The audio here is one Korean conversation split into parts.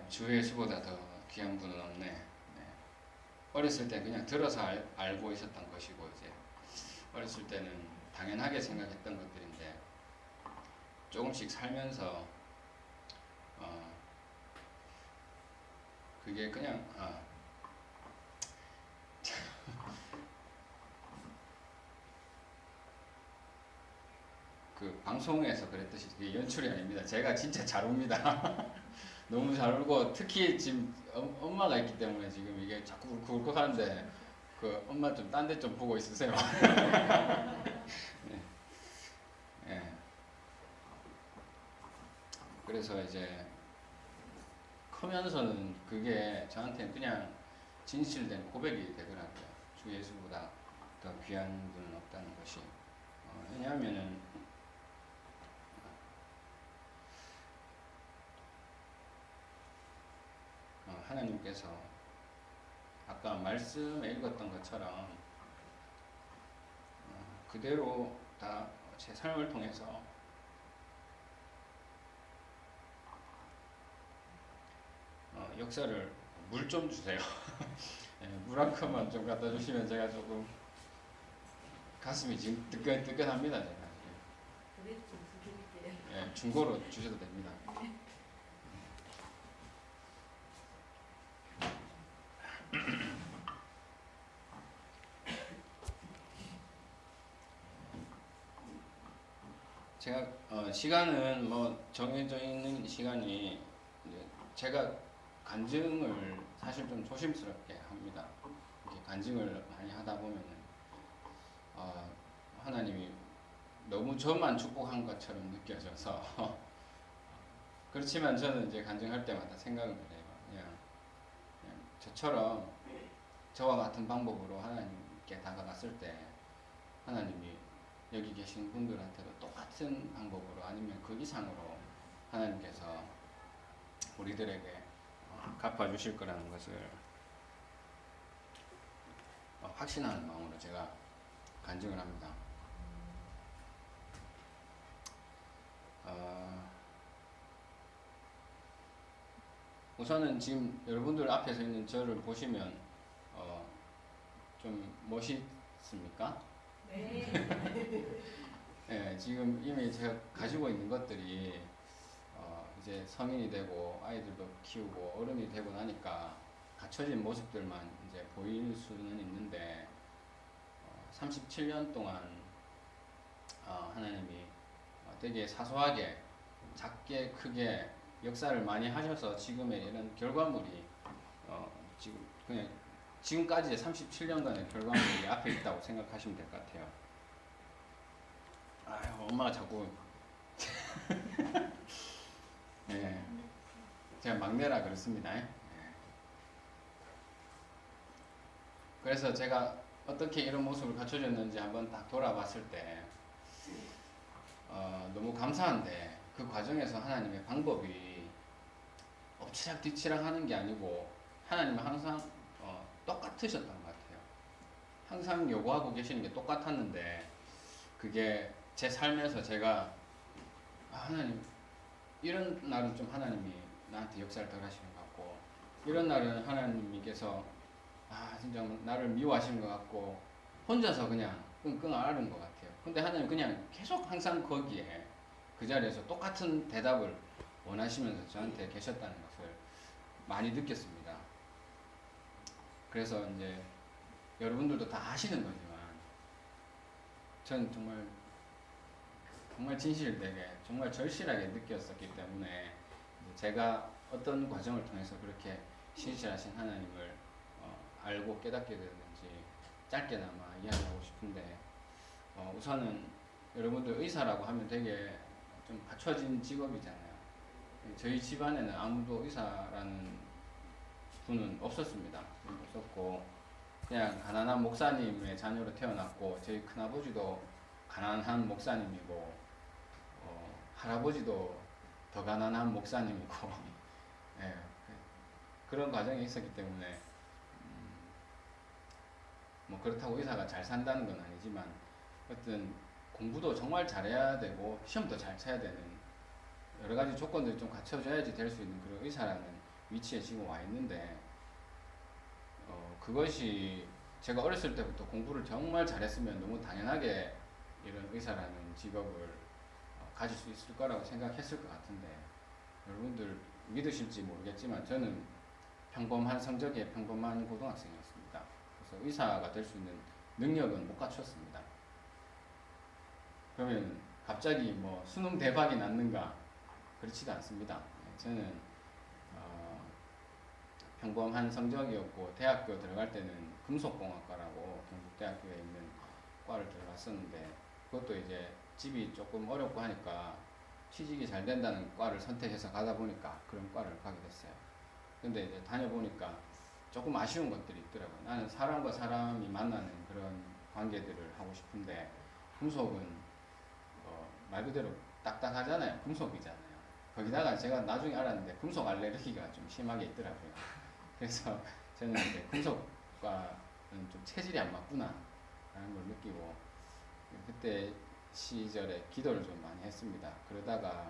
주 예수보다 더 귀한 분은 없네. 네. 어렸을 때 그냥 들어서 알고 있었던 것이고 이제 어렸을 때는 당연하게 생각했던 것들인데 조금씩 살면서 어, 그게 그냥 그 방송에서 그랬듯이 그게 연출이 아닙니다. 제가 진짜 잘 옵니다. 너무 잘 울고 특히 지금 엄마가 있기 때문에 지금 이게 자꾸 울컥울컥 하는데 그 엄마 좀 딴 데 좀 보고 있으세요. 네. 네. 그래서 이제 크면서는 그게 저한테는 그냥 진실된 고백이 되더라고요. 주 예수보다 더 귀한 분은 없다는 것이. 왜냐하면은 하나님께서 아까 말씀에 읽었던 것처럼 그대로 다 제 삶을 통해서 역사를 물 좀 주세요. 예, 물 한 컵만 좀 갖다 주시면 제가 조금 가슴이 지금 뜨끈뜨끈합니다. 제가 그래 좀 드릴게요. 예, 중고로 주셔도 됩니다. 제가 시간은 뭐 정해져 있는 시간이 이제 제가 간증을 사실 좀 조심스럽게 합니다. 이렇게 간증을 많이 하다 보면은 하나님이 너무 저만 축복한 것처럼 느껴져서 그렇지만 저는 이제 간증할 때마다 생각을 해요. 그냥 저처럼 저와 같은 방법으로 하나님께 다가갔을 때 하나님이 여기 계신 분들한테도 똑같은 방법으로 아니면 그 이상으로 하나님께서 우리들에게 갚아주실 거라는 것을 확신하는 마음으로 제가 간증을 합니다. 우선은 지금 여러분들 앞에 서 있는 저를 보시면 좀 멋있습니까? 네. 네, 지금 이미 제가 가지고 있는 것들이 이제 성인이 되고 아이들도 키우고 어른이 되고 나니까 갖춰진 모습들만 이제 보일 수는 있는데 37년 동안 하나님이 되게 사소하게 작게 크게 역사를 많이 하셔서 지금의 이런 결과물이 지금 그냥 지금까지 37년간의 결과물이 앞에 있다고 생각하시면 될 것 같아요. 아유, 엄마가 자꾸 예, 제가 막내라 그렇습니다. 예. 그래서 제가 어떻게 이런 모습을 갖춰줬는지 한번 딱 돌아봤을 때 너무 감사한데 그 과정에서 하나님의 방법이 엎치락 뒤치락 하는 게 아니고 하나님은 항상 똑같으셨던 것 같아요. 항상 요구하고 계시는 게 똑같았는데 그게 제 삶에서 제가 하나님 이런 날은 좀 하나님이 나한테 역사를 덜 하시는 것 같고 이런 날은 하나님께서 진짜 나를 미워하시는 것 같고 혼자서 그냥 끙끙 앓은 것 같아요. 근데 하나님 그냥 계속 항상 거기에 그 자리에서 똑같은 대답을 원하시면서 저한테 계셨다는 것을 많이 느꼈습니다. 그래서 이제 여러분들도 다 아시는 거지만 저는 정말 진실되게 정말 절실하게 느꼈었기 때문에 제가 어떤 과정을 통해서 그렇게 신실하신 하나님을 알고 깨닫게 됐는지 짧게나마 이야기하고 싶은데 우선은 여러분들 의사라고 하면 되게 좀 갖춰진 직업이잖아요. 저희 집안에는 아무도 의사라는 분은 없었습니다. 없었고 그냥 가난한 목사님의 자녀로 태어났고 저희 큰아버지도 가난한 목사님이고 할아버지도 더 가난한 목사님이고 예, 그런 과정이 있었기 때문에 뭐 그렇다고 의사가 잘 산다는 건 아니지만 어쨌든 공부도 정말 잘해야 되고 시험도 잘 쳐야 되는 여러 가지 조건들이 좀 갖춰져야지 될 수 있는 그런 의사라는 위치에 지금 와 있는데 그것이 제가 어렸을 때부터 공부를 정말 잘했으면 너무 당연하게 이런 의사라는 직업을 가질 수 있을 거라고 생각했을 것 같은데 여러분들 믿으실지 모르겠지만 저는 평범한 성적의 평범한 고등학생이었습니다. 그래서 의사가 될 수 있는 능력은 못 갖췄습니다. 그러면 갑자기 뭐 수능 대박이 났는가? 그렇지도 않습니다. 저는 평범한 성적이었고 대학교 들어갈 때는 금속공학과라고 경북대학교에 있는 과를 들어갔었는데 그것도 이제 집이 조금 어렵고 하니까 취직이 잘 된다는 과를 선택해서 가다 보니까 그런 과를 가게 됐어요. 근데 이제 다녀보니까 조금 아쉬운 것들이 있더라고요. 나는 사람과 사람이 만나는 그런 관계들을 하고 싶은데 금속은 말 그대로 딱딱하잖아요. 금속이잖아요. 거기다가 제가 나중에 알았는데 금속 알레르기가 좀 심하게 있더라고요. 그래서 저는 이제 금속과는 좀 체질이 안 맞구나 라는 걸 느끼고 그때 시절에 기도를 좀 많이 했습니다. 그러다가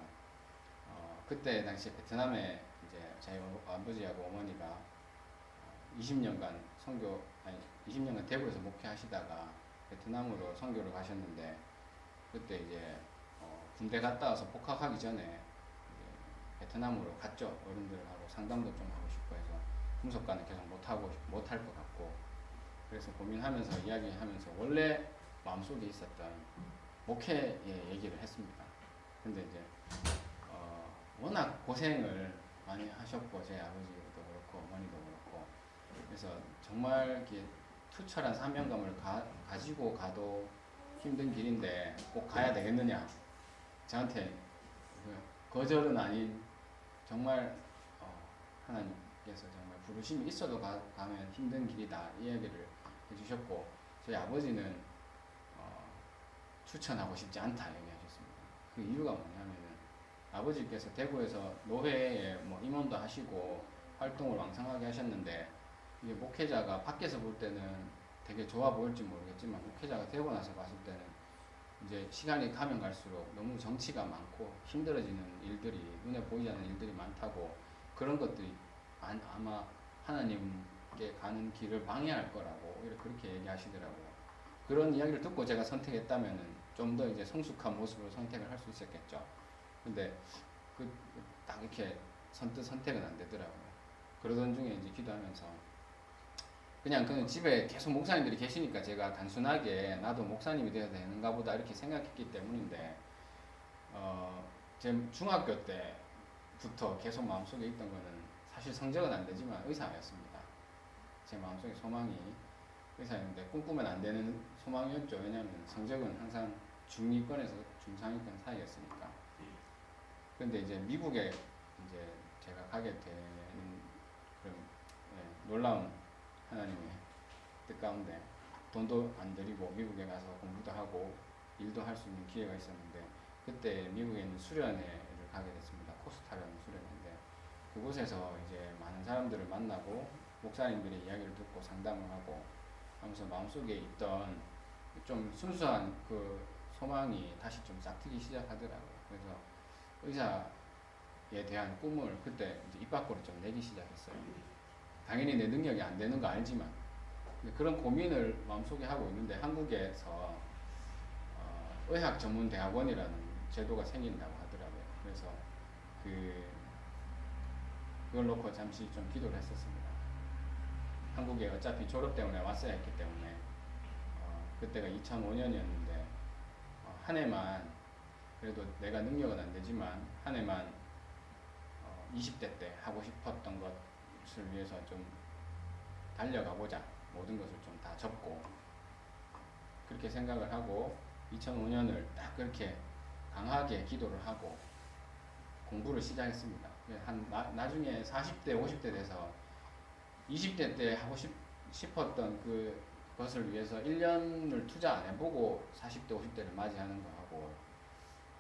그때 당시에 베트남에 이제 저희 아버지하고 어머니가 20년간 선교 아니 20년간 대구에서 목회하시다가 베트남으로 선교를 가셨는데 그때 이제 군대 갔다 와서 복학하기 전에 이제 베트남으로 갔죠. 어른들하고 상담도 좀 하고 싶고 해서 금속과는 계속 못할 것 같고 그래서 고민하면서 이야기하면서 원래 마음속에 있었던 목회의 얘기를 했습니다. 근데 이제 워낙 고생을 많이 하셨고 제 아버지도 그렇고 어머니도 그렇고 그래서 정말 이렇게 투철한 사명감을 가지고 가도 힘든 길인데 꼭 가야 되겠느냐 저한테 거절은 아닌 정말 하나님께서 정말 부르심이 있어도 가면 힘든 길이다 이 얘기를 해주셨고 저희 아버지는 추천하고 싶지 않다 얘기하셨습니다. 그 이유가 뭐냐면은 아버지께서 대구에서 노회에 뭐 임원도 하시고 활동을 왕성하게 하셨는데 이게 목회자가 밖에서 볼 때는 되게 좋아 보일지 모르겠지만 목회자가 되고 나서 봤을 때는 이제 시간이 가면 갈수록 너무 정치가 많고 힘들어지는 일들이 눈에 보이지 않는 일들이 많다고 그런 것들이 아마 하나님께 가는 길을 방해할 거라고 그렇게 얘기하시더라고요. 그런 이야기를 듣고 제가 선택했다면은 좀 더 이제 성숙한 모습으로 선택을 할 수 있었겠죠. 근데 딱 이렇게 선택은 안 되더라고요. 그러던 중에 이제 기도하면서 그냥 집에 계속 목사님들이 계시니까 제가 단순하게 나도 목사님이 되어야 되는가 보다 이렇게 생각했기 때문인데 제 중학교 때부터 계속 마음속에 있던 거는 사실 성적은 안 되지만 의사였습니다. 제 마음속에 소망이 의사였는데 꿈꾸면 안 되는 소망이었죠. 왜냐하면 성적은 항상 중위권에서 중상위권 사이였으니까. 그런데 이제 미국에 이제 제가 가게 되는 그런 놀라운 하나님의 뜻 가운데 돈도 안 들이고 미국에 가서 공부도 하고 일도 할 수 있는 기회가 있었는데 그때 미국에 있는 수련회를 가게 됐습니다. 코스타라는 수련회인데 그곳에서 이제 많은 사람들을 만나고 목사님들의 이야기를 듣고 상담을 하고 하면서 마음속에 있던 좀 순수한 그 소망이 다시 좀 싹트기 시작하더라고요. 그래서 의사에 대한 꿈을 그때 이제 입 밖으로 좀 내기 시작했어요. 당연히 내 능력이 안 되는 거 알지만 그런 고민을 마음속에 하고 있는데 한국에서 의학 전문 대학원이라는 제도가 생긴다고 하더라고요. 그래서 그걸 놓고 잠시 좀 기도를 했었습니다. 한국에 어차피 졸업 때문에 왔어야 했기 때문에 그때가 2005년이었는데 한 해만 그래도 내가 능력은 안 되지만 한 해만 20대 때 하고 싶었던 것을 위해서 좀 달려가보자. 모든 것을 좀 다 접고 그렇게 생각을 하고 2005년을 딱 그렇게 강하게 기도를 하고 공부를 시작했습니다. 나중에 40대 50대 돼서 20대 때 하고 싶었던 그것을 위해서 1년을 투자 안 해보고 40대 50대를 맞이하는 거하고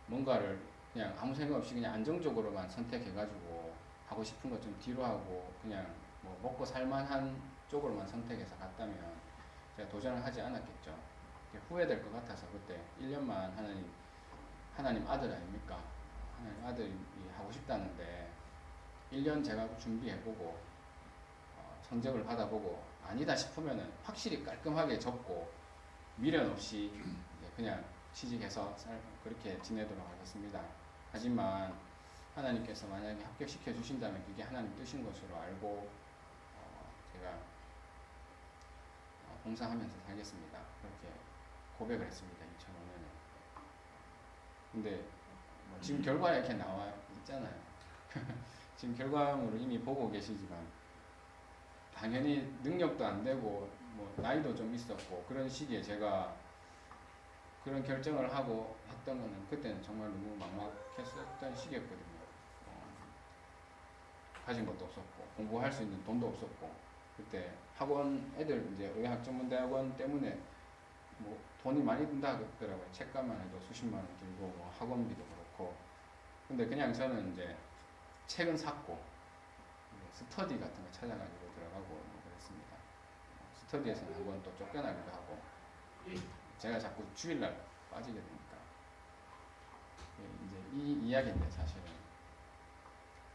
뭔가를 그냥 아무 생각 없이 그냥 안정적으로만 선택해가지고 하고 싶은 것 좀 뒤로 하고 그냥 뭐 먹고 살만한 쪽으로만 선택해서 갔다면 제가 도전을 하지 않았겠죠. 후회될 것 같아서 그때 1년만 하나님 아들 아닙니까? 하나님 아들이 하고 싶다는데 1년 제가 준비해보고 성적을 받아보고 아니다 싶으면은 확실히 깔끔하게 접고 미련 없이 이제 그냥 취직해서 그렇게 지내도록 하겠습니다. 하지만 하나님께서 만약에 합격시켜 주신다면 그게 하나님 뜻인 것으로 알고 제가 봉사하면서 살겠습니다. 그렇게 고백을 했습니다. 2005년에. 근데 뭐 지금 결과 이렇게 나와 있잖아요. 지금 결과물을 이미 보고 계시지만 당연히 능력도 안 되고 뭐 나이도 좀 있었고 그런 시기에 제가 그런 결정을 하고 했던 거는 그때는 정말 너무 막막했었던 시기였거든요. 가진 것도 없었고 공부할 수 있는 돈도 없었고 그때 학원 애들 이제 의학전문대학원 때문에 뭐 돈이 많이 든다 그러더라고요. 책값만 해도 수십만 원 들고 뭐 학원비도 그렇고 근데 그냥 저는 이제 책은 샀고 스터디 같은 거 찾아가지고 들어가고 뭐 그랬습니다. 스터디에서는 한번 또 쫓겨나기도 하고 제가 자꾸 주일날 빠지게 되니까 이제 이 이야기인데 사실은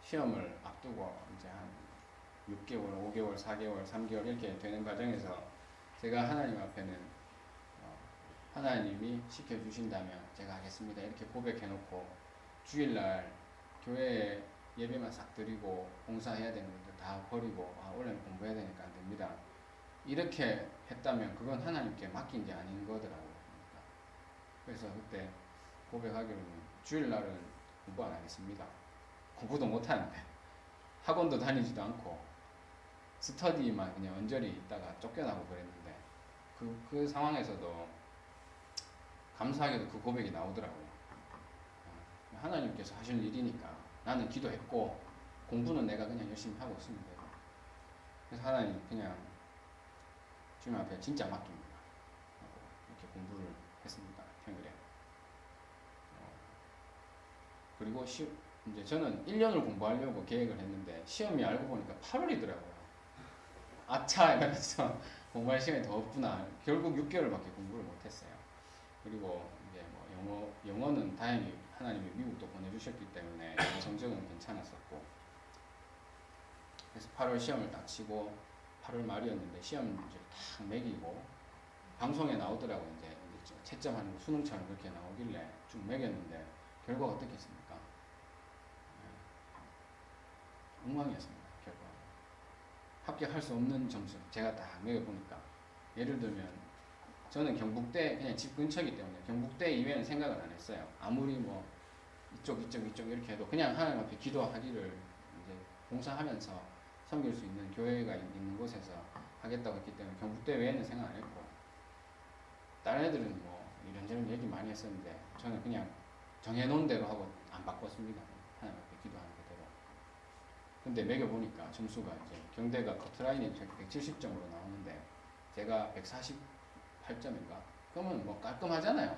시험을 앞두고 이제 한 6개월, 5개월, 4개월, 3개월 이렇게 되는 과정에서 제가 하나님 앞에는 하나님이 시켜주신다면 제가 하겠습니다 이렇게 고백해놓고 주일날 교회에 예배만 싹 드리고 봉사해야 되는 것들 다 버리고 원래는 공부해야 되니까 안 됩니다 이렇게 했다면 그건 하나님께 맡긴 게 아닌 거더라고요. 그래서 그때 고백하기로는 주일날은 공부 안 하겠습니다. 공부도 못하는데 학원도 다니지도 않고 스터디만 그냥 언저리 있다가 쫓겨나고 그랬는데 그 상황에서도 감사하게도 그 고백이 나오더라고요. 하나님께서 하실 일이니까 나는 기도했고 공부는 내가 그냥 열심히 하고 있으면 되고 그래서 하나님 그냥 주님 앞에 진짜 맡깁니다 하고 이렇게 공부를 했습니다. 평일에. 그리고 이제 저는 1년을 공부하려고 계획을 했는데 시험이 알고 보니까 8월이더라고요. 아차 이러면서 공부할 시간이 더 없구나. 결국 6개월밖에 공부를 못했어요. 그리고 이제 뭐 영어는 다행히 하나님이 미국도 보내주셨기 때문에 성적은 괜찮았었고 그래서 8월 시험을 딱 치고 8월 말이었는데 시험지를 딱 매기고 방송에 나오더라고요. 이제 채점하는 거 수능처럼 그렇게 나오길래 쭉 매겼는데 결과가 어떻겠습니까? 엉망이었습니다. 결과 합격할 수 없는 점수 제가 딱 매겨보니까 예를 들면 저는 경북대 그냥 집 근처이기 때문에 경북대 이외에는 생각을 안 했어요. 아무리 뭐 이쪽 이렇게 해도 그냥 하나님 앞에 기도하기를 이제 봉사하면서 섬길 수 있는 교회가 있는 곳에서 하겠다고 했기 때문에 경북대 외에는 생각 안 했고 다른 애들은 뭐 이런저런 얘기 많이 했었는데 저는 그냥 정해놓은 대로 하고 안 바꿨습니다. 하나님 앞에 기도하는 그대로. 근데 매겨보니까 점수가 이제 경대가 커트라인이 170점으로 나오는데 제가 148점인가? 그러면 뭐 깔끔하잖아요.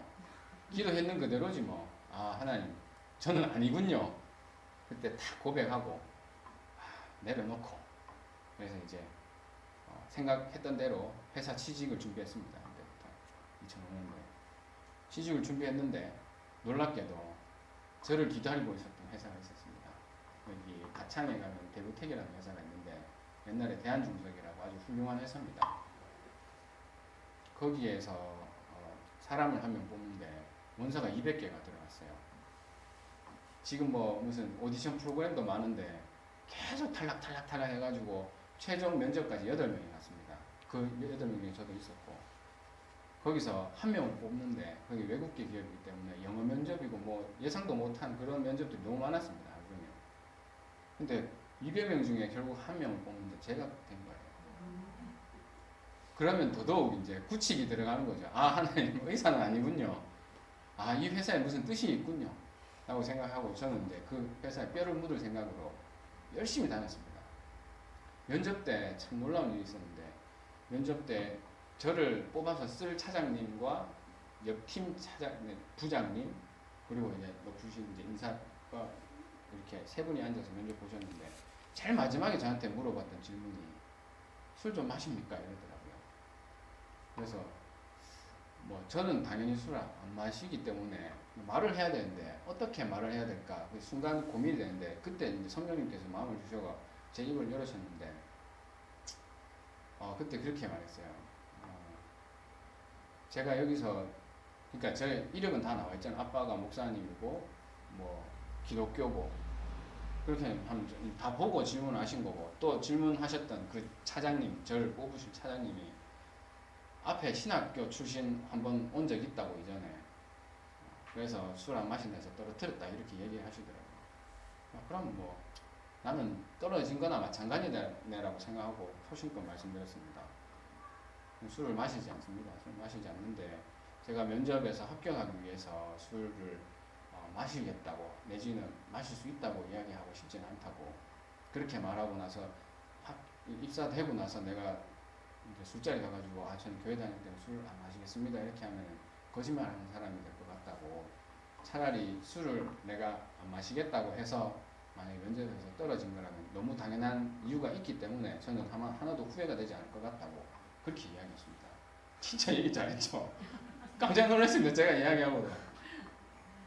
기도했는 그대로지 뭐. 하나님 저는 아니군요. 그때 다 고백하고 내려놓고 그래서 이제 생각했던 대로 회사 취직을 준비했습니다. 그때부터 2005년도에 취직을 준비했는데 놀랍게도 저를 기다리고 있었던 회사가 있었습니다. 여기 가창에 가면 대구택이라는 회사가 있는데 옛날에 대한중석이라고 아주 훌륭한 회사입니다. 거기에서 사람을 한 명 뽑는데 원서가 200개가 들어갔어요. 지금 뭐 무슨 오디션 프로그램도 많은데 계속 탈락 해가지고 최종 면접까지 8명이 갔습니다. 그 8명 중에 저도 있었고 거기서 한 명을 뽑는데 거기 외국계 기업이기 때문에 영어 면접이고 뭐 예상도 못한 그런 면접들이 너무 많았습니다. 그러면 근데 200명 중에 결국 한 명을 뽑는데 제가 된 거예요. 그러면 더더욱 이제 굳히기 들어가는 거죠. 하나님 의사는 아니군요. 이 회사에 무슨 뜻이 있군요. 라고 생각하고 저는 이제 그 회사에 뼈를 묻을 생각으로 열심히 다녔습니다. 면접 때 참 놀라운 일이 있었는데 면접 때 저를 뽑아서 쓸 차장님과 옆팀 부장님 그리고 이제 높으신 이제 인사과 이렇게 세 분이 앉아서 면접 보셨는데 제일 마지막에 저한테 물어봤던 질문이 술 좀 마십니까? 이러더라고요. 그래서 뭐 저는 당연히 술을 안 마시기 때문에 말을 해야 되는데 어떻게 말을 해야 될까 그 순간 고민이 되는데 그때 이제 성령님께서 마음을 주셔가 제 입을 열으셨는데 그때 그렇게 말했어요. 제가 여기서 그러니까 제 이름은 다 나와 있잖아요. 아빠가 목사님이고 뭐 기독교고 그렇게 하면 다 보고 질문하신 거고 또 질문하셨던 그 차장님 저를 뽑으신 차장님이 앞에 신학교 출신 한번 온 적 있다고 이전에 그래서 술 안 마신다 해서 떨어뜨렸다 이렇게 얘기하시더라고요. 그럼 뭐 나는 떨어진 거나 마찬가지네라고 생각하고 소신껏 말씀드렸습니다. 술을 마시지 않습니다. 술 마시지 않는데 제가 면접에서 합격하기 위해서 술을 마시겠다고 내지는 마실 수 있다고 이야기하고 싶지는 않다고 그렇게 말하고 나서 입사되고 나서 내가 이제 술자리 가가지고 저는 교회 다닐 때는 술 안 마시겠습니다 이렇게 하면 거짓말하는 사람이 될 것 같다고 차라리 술을 내가 안 마시겠다고 해서 만약에 면접에서 떨어진 거라면 너무 당연한 이유가 있기 때문에 저는 하나도 후회가 되지 않을 것 같다고 그렇게 이야기했습니다. 진짜 얘기 잘했죠. 깜짝 놀랐습니다. 제가 이야기하고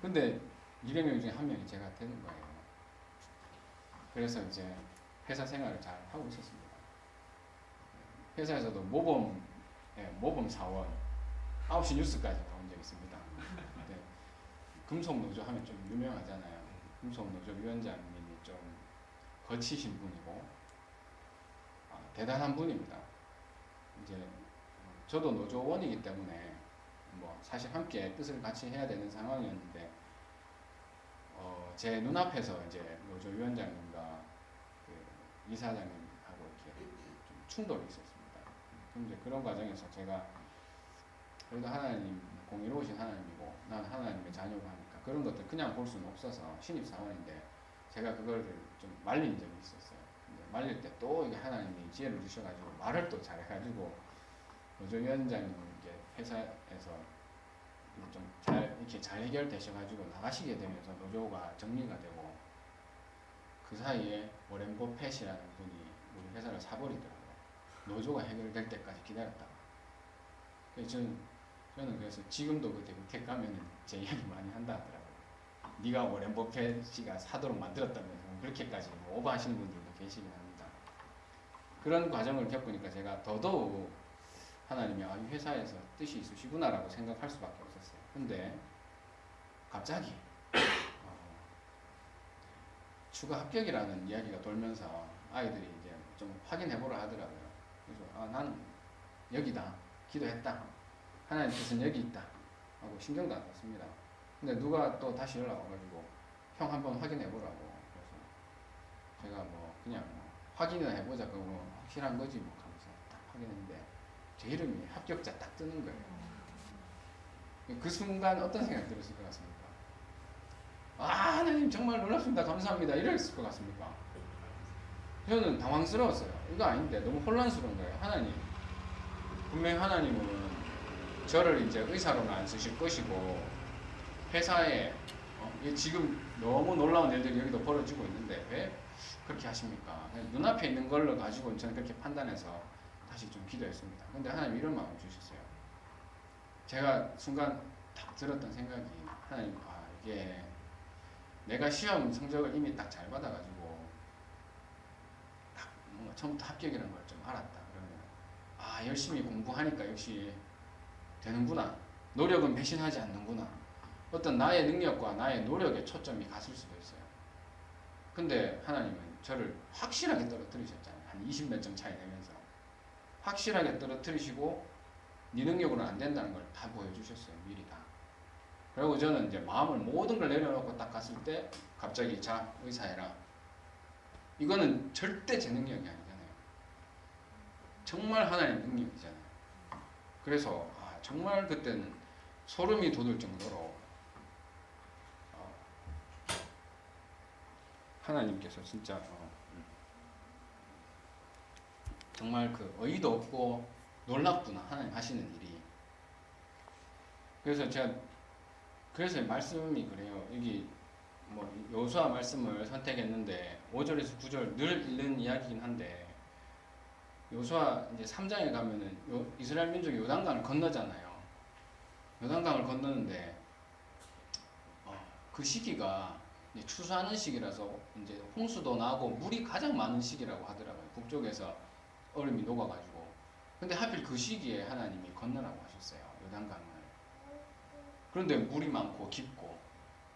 근데 200명 중에 한 명이 제가 되는 거예요. 그래서 이제 회사 생활을 잘 하고 있었습니다. 회사에서도 모범 사원 9시 뉴스까지 나온 적 있습니다. 네. 금속노조 하면 좀 유명하잖아요. 금속노조 위원장님이 좀 거치신 분이고 대단한 분입니다. 이제 저도 노조원이기 때문에 뭐 사실 함께 뜻을 같이 해야 되는 상황이었는데 제 눈앞에서 이제 노조 위원장님과 그 이사장님하고 이렇게 좀 충돌이 있었습니다. 이제 그런 과정에서 제가 그래도 하나님 공의로우신 하나님이고 난 하나님의 자녀고 하니까 그런 것들 그냥 볼 수는 없어서 신입사원인데 제가 그걸 좀 말린 적이 있었어요. 말릴 때 또 이게 하나님이 지혜를 주셔가지고 말을 또 잘해가지고 노조위원장님께 회사에서 좀 이렇게 잘 해결되셔가지고 나가시게 되면서 노조가 정리가 되고 그 사이에 워렌 버핏이라는 분이 우리 회사를 사버리더라고요. 노조가 해결될 때까지 기다렸다가. 그래서 저는 그래서 지금도 그때 우택 가면 제 이야기 많이 한다 하더라고요. 네가 워렌 버핏이가 사도록 만들었다면서 그렇게까지 뭐 오버하시는 분들도 계시긴 합니다. 그런 과정을 겪으니까 제가 더더욱 하나님이 이 회사에서 뜻이 있으시구나라고 생각할 수밖에 없었어요. 근데 갑자기 추가 합격이라는 이야기가 돌면서 아이들이 이제 좀 확인해보라 하더라고요. 그래서 나는 여기다 기도했다. 하나님 뜻은 여기 있다 하고 신경도 안 썼습니다. 근데 누가 또 다시 연락 와가지고 형 한번 확인해보라고. 그래서 제가 뭐 그냥 확인을 해보자. 그거 뭐 확실한 거지 뭐 하면서 딱 확인했는데 제 이름이 합격자 딱 뜨는 거예요. 그 순간 어떤 생각이 들었을 것 같습니까? 하나님 정말 놀랍습니다. 감사합니다. 이랬을 것 같습니까? 저는 당황스러웠어요. 이거 아닌데 너무 혼란스러운 거예요. 하나님 분명히 하나님은 저를 이제 의사로는 안 쓰실 것이고 회사에 지금 너무 놀라운 일들이 여기도 벌어지고 있는데 왜 그렇게 하십니까? 눈앞에 있는 걸로 가지고 저는 그렇게 판단해서 다시 좀 기도했습니다. 근데 하나님 이런 마음을 주셨어요. 제가 순간 딱 들었던 생각이 하나님 이게 내가 시험 성적을 이미 딱 잘 받아가지고 딱 뭔가 처음부터 합격이라는 걸 좀 알았다. 그러면 열심히 공부하니까 역시 되는구나. 노력은 배신하지 않는구나. 어떤 나의 능력과 나의 노력에 초점이 갔을 수도 있어요. 근데 하나님은 저를 확실하게 떨어뜨리셨잖아요. 한 20 몇 점 차이 내면서 확실하게 떨어뜨리시고 네 능력으로는 안 된다는 걸 다 보여주셨어요. 미리 다. 그리고 저는 이제 마음을 모든 걸 내려놓고 딱 갔을 때 갑자기 자 의사해라. 이거는 절대 제 능력이 아니잖아요. 정말 하나님 능력이잖아요. 그래서 정말 그때는 소름이 돋을 정도로 하나님께서 진짜 정말 그 어이도 없고 놀랍구나 하나님 하시는 일이. 그래서 말씀이 그래요. 여기 뭐 여호수아 말씀을 선택했는데 5절에서 9절 늘 읽는 이야기긴 한데 여호수아 이제 3장에 가면은 이스라엘 민족이 요단강을 건너잖아요. 요단강을 건너는데 그 시기가 이제 추수하는 시기라서 이제 홍수도 나고 물이 가장 많은 시기라고 하더라고요. 북쪽에서 얼음이 녹아가지고. 근데 하필 그 시기에 하나님이 건너라고 하셨어요. 요단강을. 그런데 물이 많고 깊고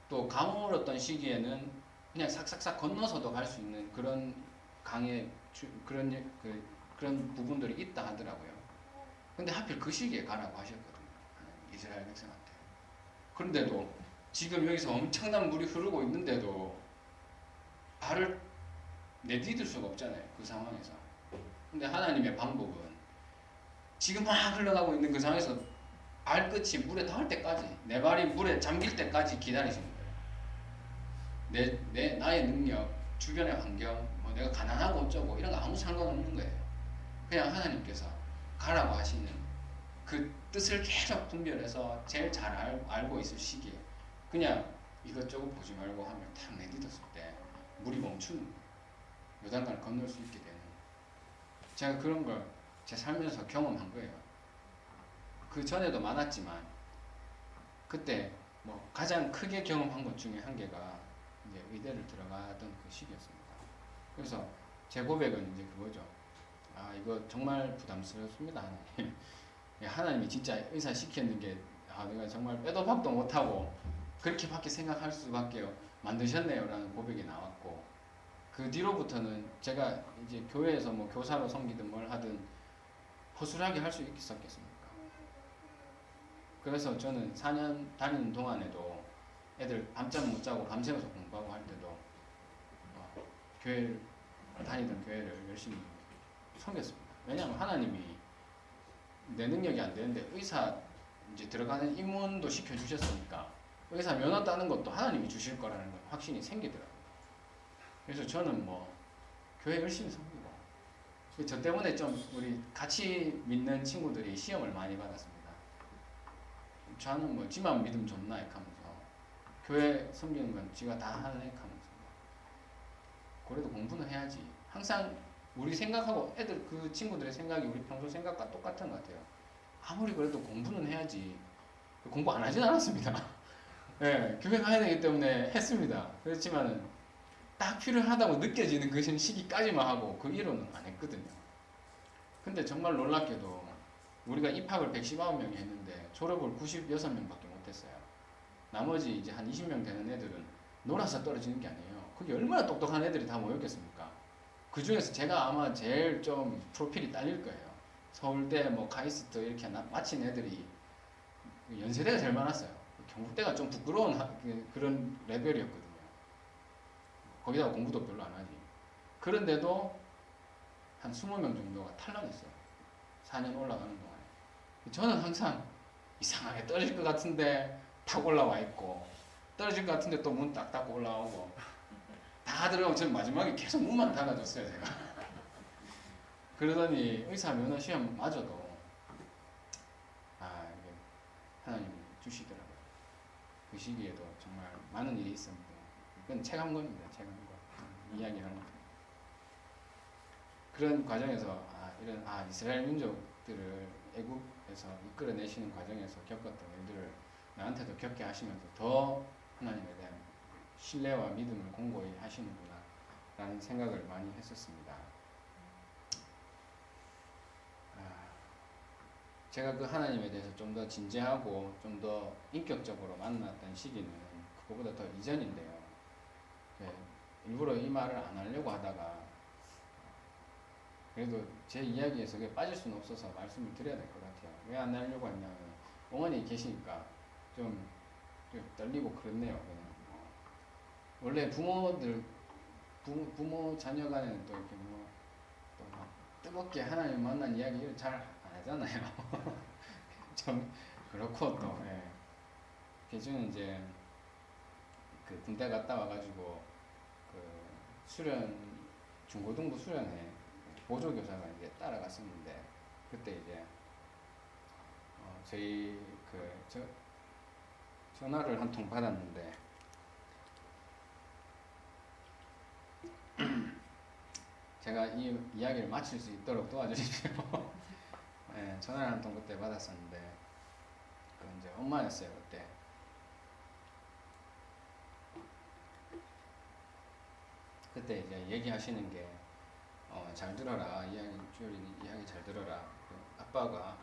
또 가물었던 시기에는 그냥 싹싹싹 건너서도 갈 수 있는 그런 강의 그런 부분들이 있다 하더라고요. 근데 하필 그 시기에 가라고 하셨거든요. 이스라엘 백성한테. 그런데도 지금 여기서 엄청난 물이 흐르고 있는데도 발을 내디딜 수가 없잖아요. 그 상황에서. 근데 하나님의 방법은 지금 막 흘러가고 있는 그 상황에서 발끝이 물에 닿을 때까지, 내 발이 물에 잠길 때까지 기다리시는 거예요. 나의 능력, 주변의 환경, 뭐 내가 가난하고 어쩌고 이런 거 아무 상관없는 거예요. 그냥 하나님께서 가라고 하시는 그 뜻을 계속 분별해서 제일 잘 알고 있을 시기에 그냥 이것저것 보지 말고 하면 탁 내딛었을 때 물이 멈추는 거예요. 요단강을 건널 수 있게 되는. 제가 그런 걸 제 살면서 경험한 거예요. 그 전에도 많았지만 그때 뭐 가장 크게 경험한 것 중에 한 개가 이제 의대를 들어가던 그 시기였습니다. 그래서 제 고백은 이제 그거죠. 아, 이거 정말 부담스럽습니다, 하나님. 하나님이 진짜 의사 시켰는 게 내가 정말 빼도 박도 못하고 그렇게밖에 생각할 수밖에 만드셨네요라는 고백이 나왔고, 그 뒤로부터는 제가 이제 교회에서 뭐 교사로 섬기든 뭘 하든 허술하게 할 수 있었겠습니까? 그래서 저는 4년 다니는 동안에도 애들 밤잠 못 자고 밤새워서 공부하고 할 때도 교회를 다니던 교회를 열심히 섬겼습니다. 왜냐하면 하나님이 내 능력이 안 되는데 의사 이제 들어가는 입문도 시켜주셨으니까 의사 면허 따는 것도 하나님이 주실 거라는 건 확신이 생기더라고요. 그래서 저는 뭐 교회 열심히 섬기고, 저 때문에 좀 우리 같이 믿는 친구들이 시험을 많이 받았습니다. 저는 뭐 지만 믿으면 좋나 하면서 교회 섬기는 건 지가 다 하네 하면서 그래도 공부는 해야지. 항상 우리 생각하고 애들 그 친구들의 생각이 우리 평소 생각과 똑같은 것 같아요. 아무리 그래도 공부는 해야지. 공부 안 하진 않았습니다. 네, 교회 가야 되기 때문에 했습니다. 그렇지만은 딱 필요하다고 느껴지는 그 시기까지만 하고 그 이론은 안 했거든요. 근데 정말 놀랍게도 우리가 입학을 119명이 했는데 졸업을 96명밖에 못했어요. 나머지 이제 한 20명 되는 애들은 놀아서 떨어지는 게 아니에요. 그게 얼마나 똑똑한 애들이 다 모였겠습니까? 그 중에서 제가 아마 제일 좀 프로필이 딸릴 거예요. 서울대, 뭐 카이스트 이렇게 마친 애들이 연세대가 제일 많았어요. 경북대가 좀 부끄러운 그런 레벨이었거든요. 거기다가 공부도 별로 안 하지. 그런데도 한 20명 정도가 탈락했어요. 4년 올라가는 동안에. 저는 항상 이상하게 떨어질 것 같은데 탁 올라와 있고, 떨어질 것 같은데 또 문 딱 닫고 올라오고, 다 들어가고 저는 마지막에 계속 문만 닫아줬어요, 제가. 그러더니 의사 면허 시험 마저도 이게 하나님 주시더라고요. 그 시기에도 정말 많은 일이 있었는데, 이건 체감권입니다, 체감권. 이야기하는 거. 그런 과정에서 이런 이스라엘 민족들을 애굽에서 이끌어내시는 과정에서 겪었던 일들을 나한테도 겪게 하시면서 더 하나님에 대한 신뢰와 믿음을 공고히 하시는구나 라는 생각을 많이 했었습니다. 제가 그 하나님에 대해서 좀 더 진지하고 좀 더 인격적으로 만났던 시기는 그거보다 더 이전인데요. 일부러 이 말을 안 하려고 하다가 그래도 제 이야기에서 그게 빠질 수는 없어서 말씀을 드려야 될 것 같아요. 왜 안 하려고 했냐면 어머니 계시니까 좀 떨리고 그렇네요. 그냥 원래 부모들 부모 자녀 간에는 또 이렇게 또 막 뜨겁게 하나님 만난 이야기를 잘 안 하잖아요. 좀 그렇고 또 저는 이제 그 군대 갔다 와가지고 그 수련 중고등부 수련회 보조교사가 이제 따라갔었는데 그때 이제 저희 전화를 한 통 받았는데 제가 이 이야기를 마칠 수 있도록 도와주십시오. 전화를 한 통 그때 받았었는데 그 이제 엄마였어요 그때. 그때 이제 얘기하시는 게 잘 들어라 주열이 이야기 잘 들어라. 그 아빠가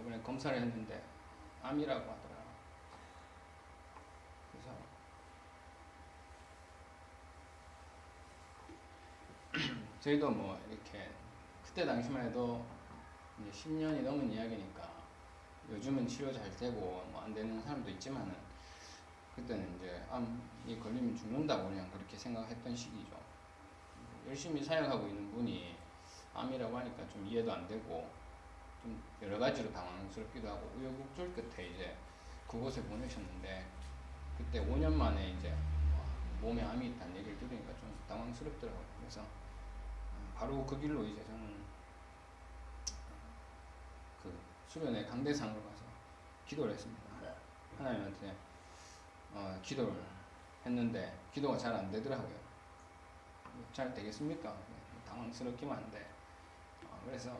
이번에 검사를 했는데 암이라고 하더라. 그래서 저희도 뭐 이렇게 그때 당시만 해도 이제 10년이 넘은 이야기니까 요즘은 치료 잘 되고 뭐 안 되는 사람도 있지만은 그때는 이제 암이 걸리면 죽는다고 그냥 그렇게 생각했던 시기죠. 열심히 사역하고 있는 분이 암이라고 하니까 좀 이해도 안 되고 좀 여러 가지로 당황스럽기도 하고 우여곡절 끝에 이제 그곳에 보내셨는데 그때 5년 만에 이제 몸에 암이 있다는 얘기를 들으니까 좀 당황스럽더라고요. 그래서 바로 그 길로 이제 저는 그 수련회 강대상으로 가서 기도를 했습니다. 하나님한테 기도를 했는데 기도가 잘 안 되더라고요. 잘 되겠습니까? 당황스럽기만 한데 그래서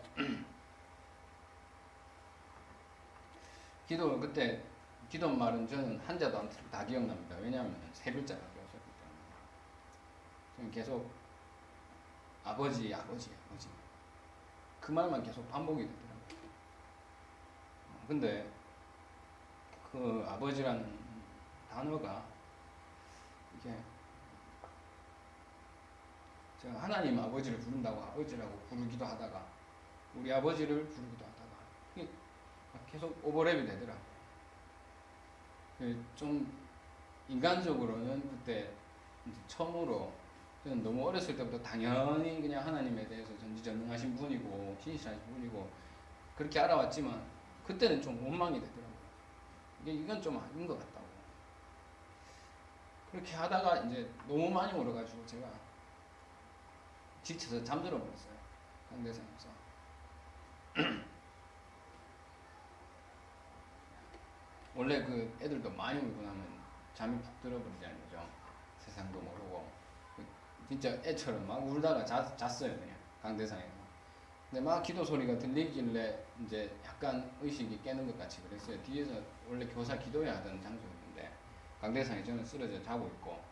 그때 기도 말은 저는 한자도 안 틀고 다 기억납니다. 왜냐하면 세 글자밖에 없었기 때문에 저는 계속 아버지 그 말만 계속 반복이 되더라고요. 근데 그 아버지라는 단어가 이게 제가 하나님 아버지를 부른다고 아버지라고 부르기도 하다가 우리 아버지를 부르기도 하다가 이게 계속 오버랩이 되더라고요. 좀 인간적으로는 그때 이제 처음으로 저는 너무 어렸을 때부터 당연히 그냥 하나님에 대해서 전지전능하신 분이고 신실하신 분이고 그렇게 알아왔지만 그때는 좀 원망이 되더라고요. 이건 좀 아닌 것 같다고. 그렇게 하다가 이제 너무 많이 울어가지고 제가 지쳐서 잠들어 버렸어요. 강대상에서. 원래 그 애들도 많이 울고 나면 잠이 푹 들어버리잖아요. 그죠? 세상도 모르고. 진짜 애처럼 막 울다가 잤어요. 그냥 강대상에서. 근데 막 기도 소리가 들리길래 이제 약간 의식이 깨는 것 같이 그랬어요. 뒤에서 원래 교사 기도해야 하던 장소였는데 강대상에 저는 쓰러져 자고 있고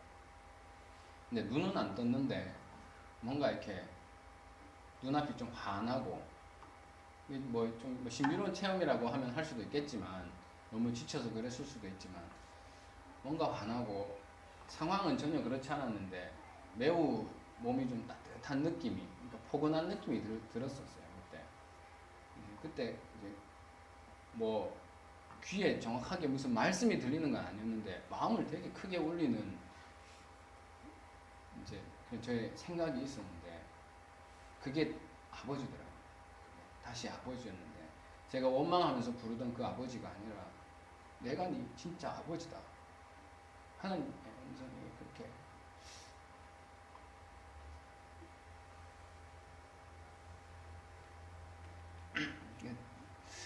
근데 눈은 안 떴는데 뭔가 이렇게 눈앞이 좀 환하고 뭐 신비로운 체험이라고 하면 할 수도 있겠지만 너무 지쳐서 그랬을 수도 있지만 뭔가 환하고 상황은 전혀 그렇지 않았는데 매우 몸이 좀 따뜻한 느낌이 그러니까 포근한 느낌이 들었었어요. 그때 이제 뭐 귀에 정확하게 무슨 말씀이 들리는 건 아니었는데 마음을 되게 크게 울리는 이제 저의 생각이 있었는데 그게 아버지더라고요. 다시 아버지였는데 제가 원망하면서 부르던 그 아버지가 아니라 내가 네 진짜 아버지다. 하나님의 음성이 그렇게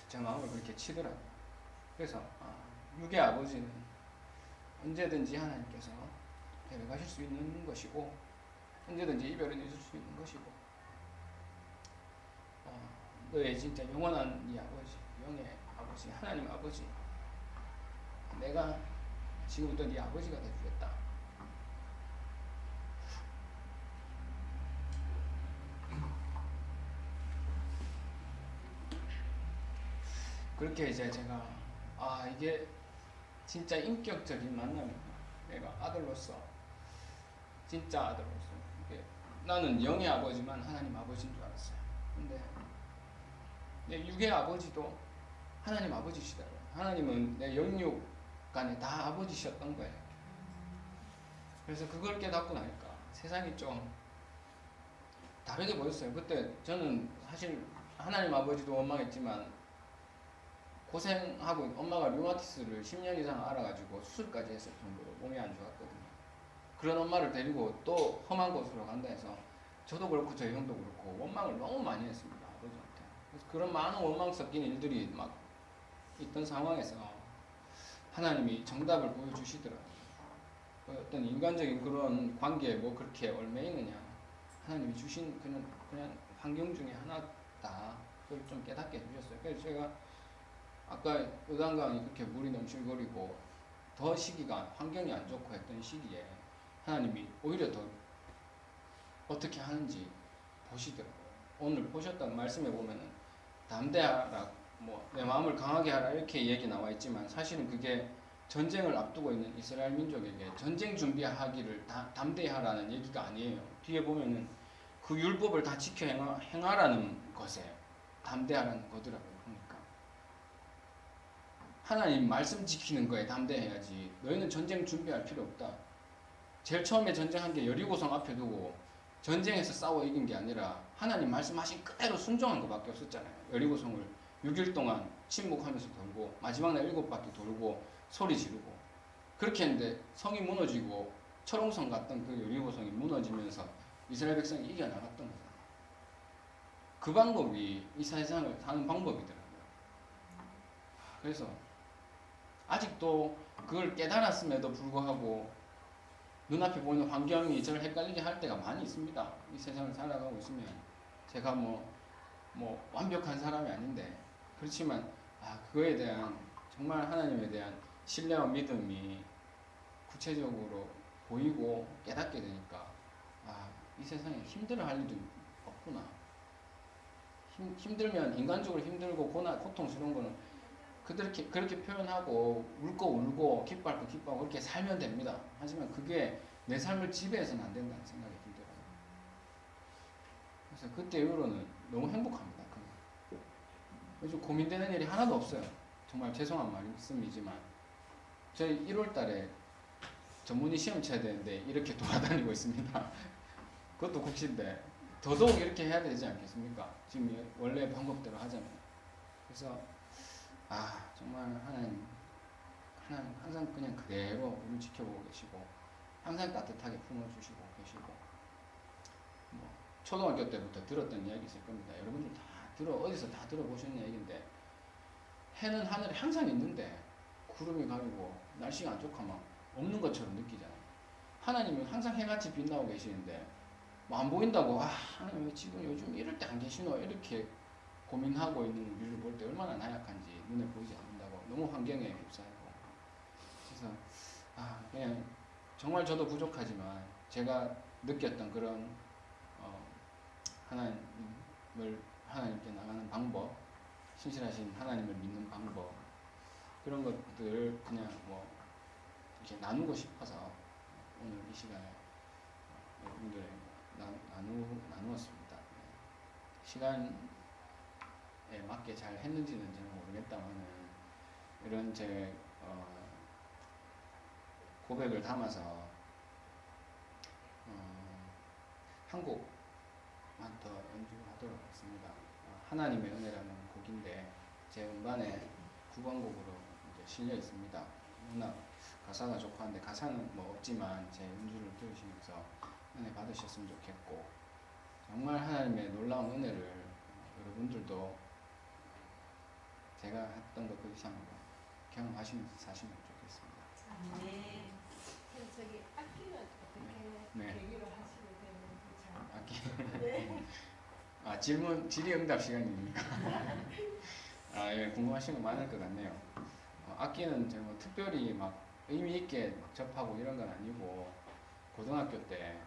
제 마음을 그렇게 치더라고요. 그래서 육의 아버지는 언제든지 하나님께서 데려가실 수 있는 것이고 언제든지 이별은 있을 수 있는 것이고 너의 진짜 영원한 네 아버지, 영의 아버지, 하나님 아버지 내가 지금부터 네 아버지가 되주겠다. 그렇게 이제 제가 이게 진짜 인격적인 만남이구나. 내가 아들로서 진짜 아들로서 나는 영의 아버지만 하나님 아버지인 줄 알았어요. 근데 내 육의 아버지도 하나님 아버지시더라고요. 하나님은 내 영육 간에 다 아버지셨던 거예요. 그래서 그걸 깨닫고 나니까 세상이 좀 다르게 보였어요. 그때 저는 사실 하나님 아버지도 원망했지만 고생하고 엄마가 류마티스를 10년 이상 알아가지고 수술까지 했을 정도로 몸이 안 좋았거든요. 그런 엄마를 데리고 또 험한 곳으로 간다 해서 저도 그렇고 저희 형도 그렇고 원망을 너무 많이 했습니다. 아버지한테. 그래서 그런 많은 원망 섞인 일들이 막 있던 상황에서 하나님이 정답을 보여주시더라고요. 어떤 인간적인 그런 관계에 뭐 그렇게 얽매이느냐. 하나님이 주신 그냥 환경 중에 하나다. 그걸 좀 깨닫게 해주셨어요. 그래서 제가 아까 요단강이 그렇게 물이 넘실거리고 더 시기가 환경이 안 좋고 했던 시기에 하나님이 오히려 더 어떻게 하는지 보시더라고요. 오늘 보셨던 말씀에 보면은 담대하라, 뭐 내 마음을 강하게 하라 이렇게 얘기 나와 있지만 사실은 그게 전쟁을 앞두고 있는 이스라엘 민족에게 전쟁 준비하기를 담대히 하라는 얘기가 아니에요. 뒤에 보면은 그 율법을 다 지켜 행하라는 것에 담대하라는 거더라고요. 그러니까 하나님 말씀 지키는 거에 담대해야지 너희는 전쟁 준비할 필요 없다. 제일 처음에 전쟁한 게 여리고성 앞에 두고 전쟁에서 싸워 이긴 게 아니라 하나님 말씀하신 그대로 순종한 것밖에 없었잖아요. 여리고성을 6일 동안 침묵하면서 돌고 마지막 날 7바퀴 돌고 소리 지르고 그렇게 했는데 성이 무너지고 철옹성 같던 그 여리고성이 무너지면서 이스라엘 백성이 이겨나갔던 거잖아요. 그 방법이 이 세상을 사는 방법이더라고요. 그래서 아직도 그걸 깨달았음에도 불구하고 눈앞에 보이는 환경이 저를 헷갈리게 할 때가 많이 있습니다. 이 세상을 살아가고 있으면 제가 뭐 완벽한 사람이 아닌데 그렇지만 그거에 대한 정말 하나님에 대한 신뢰와 믿음이 구체적으로 보이고 깨닫게 되니까 이 세상에 힘들어할 일이 없구나. 힘들면 인간적으로 힘들고 고통스러운 거는 그렇게 표현하고 울고 기뻐할 거 기뻐하고 그렇게 살면 됩니다. 하지만 그게 내 삶을 지배해서는 안 된다는 생각이 들더라고요. 그래서 그때 이후로는 너무 행복합니다. 요즘 고민되는 일이 하나도 없어요. 정말 죄송한 말씀이지만 저희 1월 달에 전문의 시험 쳐야 되는데 이렇게 돌아다니고 있습니다. 그것도 국시인데 더더욱 이렇게 해야 되지 않겠습니까? 지금 원래 방법대로 하자면. 그래서 정말 하나님 항상 그냥 그대로 우리를 지켜보고 계시고 항상 따뜻하게 품어주시고 계시고 뭐 초등학교 때부터 들었던 이야기 있을 겁니다. 여러분들 어디서 다 들어보셨는 얘기인데 해는 하늘에 항상 있는데 구름이 가리고 날씨가 안 좋고 막 없는 것처럼 느끼잖아요. 하나님은 항상 해같이 빛나고 계시는데 뭐 안 보인다고 하나님 왜 지금 요즘 이럴 때 안 계시노 이렇게 고민하고 있는 우리를 볼 때 얼마나 나약한지 눈에 보이지 않는다고 너무 환경에 휩싸이고 그래서 그냥 정말 저도 부족하지만 제가 느꼈던 그런 하나님께 나가는 방법, 신실하신 하나님을 믿는 방법 그런 것들을 그냥 이렇게 나누고 싶어서 오늘 이 시간에 여러분들에게 나누었습니다. 시간에 맞게 잘 했는지는 저는 모르겠다만은 이런 제 고백을 담아서 한 곡만 더 연주하도록 하겠습니다. 하나님의 은혜라는 곡인데 제 음반에 9번 곡으로 이제 실려 있습니다. 워낙 가사가 좋고 한데 가사는 없지만 제 연주를 들으시면서 은혜 받으셨으면 좋겠고 정말 하나님의 놀라운 은혜를 여러분들도 제가 했던 것 그 이상으로 경험하시면서 사시면 좋겠습니다. 네. 그럼 저기 악기는 어떻게 네. 계기로 하시게 되는지 잘. 악기. 네. 질의응답 시간입니까? 예, 궁금하신 거 많을 것 같네요. 악기는 제가 특별히 막 의미 있게 접하고 이런 건 아니고 고등학교 때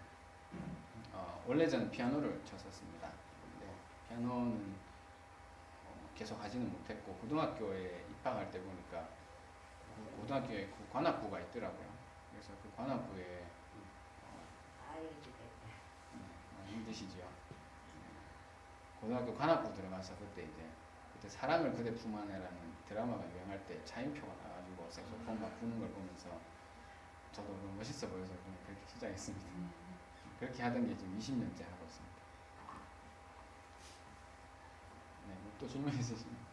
원래 저는 피아노를 쳤었습니다. 근데 피아노는 계속 하지는 못했고 고등학교에 입학할 때 보니까 고등학교에 그 관악부가 있더라고요. 그래서 그 관악부에 많이 힘드시죠. 고등학교 관악부 들어가서 그때 사랑을 그대 품 안에라는 드라마가 유행할 때 차인표가 나가지고 색소폰 막 부는 걸 보면서 저도 너무 멋있어 보여서 그냥 그렇게 시작했습니다. 그렇게 하던 게 지금 20년째 하고 있습니다. 네, 또 질문 있으시면.